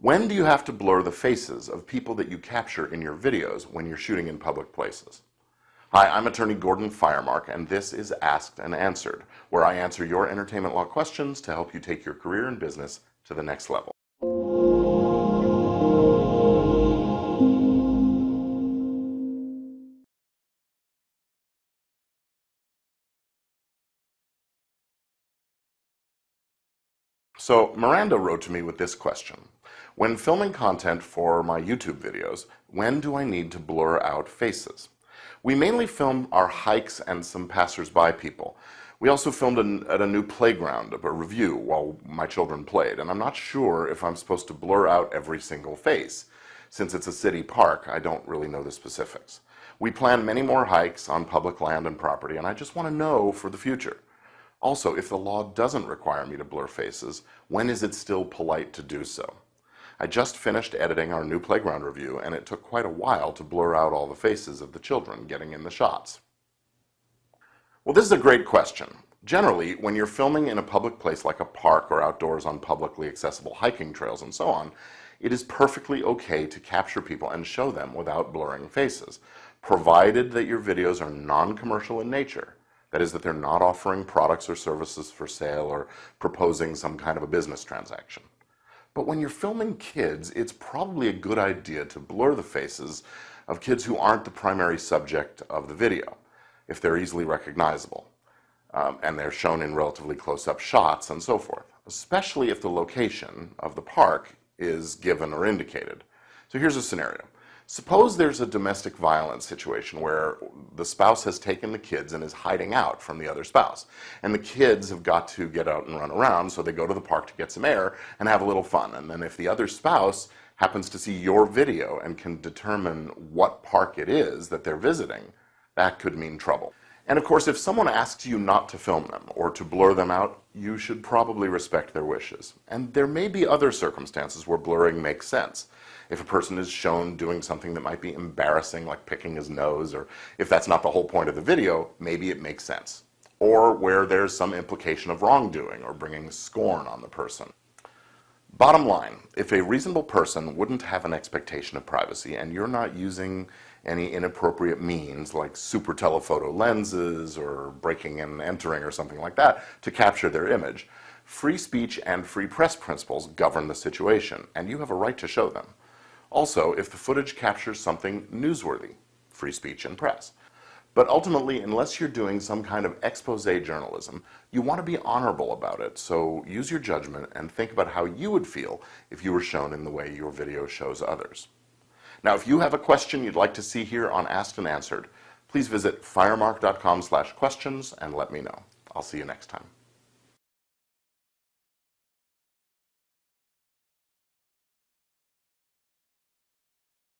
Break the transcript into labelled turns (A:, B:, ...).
A: When do you have to blur the faces of people that you capture in your videos when you're shooting in public places? Hi, I'm attorney Gordon Firemark, and this is Asked and Answered, where I answer your entertainment law questions to help you take your career and business to the next level. So Miranda wrote to me with this question. When filming content for my YouTube videos, when do I need to blur out faces? We mainly film our hikes and some passers-by people. We also filmed at a new playground, a review, while my children played, and I'm not sure if I'm supposed to blur out every single face. Since it's a city park, I don't really know the specifics. We plan many more hikes on public land and property, and I just want to know for the future. Also, if the law doesn't require me to blur faces, when is it still polite to do so? I just finished editing our new playground review, and it took quite a while to blur out all the faces of the children getting in the shots. Well, this is a great question. Generally, when you're filming in a public place like a park or outdoors on publicly accessible hiking trails and so on, it is perfectly okay to capture people and show them without blurring faces, provided that your videos are non-commercial in nature. That is, that they're not offering products or services for sale or proposing some kind of a business transaction. But when you're filming kids, it's probably a good idea to blur the faces of kids who aren't the primary subject of the video, if they're easily recognizable, and they're shown in relatively close-up shots and so forth, especially if the location of the park is given or indicated. So here's a scenario. Suppose there's a domestic violence situation where the spouse has taken the kids and is hiding out from the other spouse. And the kids have got to get out and run around, so they go to the park to get some air and have a little fun. And then if the other spouse happens to see your video and can determine what park it is that they're visiting, that could mean trouble. And of course, if someone asks you not to film them or to blur them out, you should probably respect their wishes. And there may be other circumstances where blurring makes sense. If a person is shown doing something that might be embarrassing, like picking his nose, or if that's not the whole point of the video, maybe it makes sense. Or where there's some implication of wrongdoing or bringing scorn on the person. Bottom line, if a reasonable person wouldn't have an expectation of privacy and you're not using any inappropriate means like super telephoto lenses or breaking and entering or something like that to capture their image, free speech and free press principles govern the situation, and you have a right to show them. Also, if the footage captures something newsworthy, free speech and press. But ultimately, unless you're doing some kind of expose journalism, you want to be honorable about it, so use your judgment and think about how you would feel if you were shown in the way your video shows others. Now, if you have a question you'd like to see here on Asked and Answered, please visit firemark.com/questions and let me know. I'll see you next time.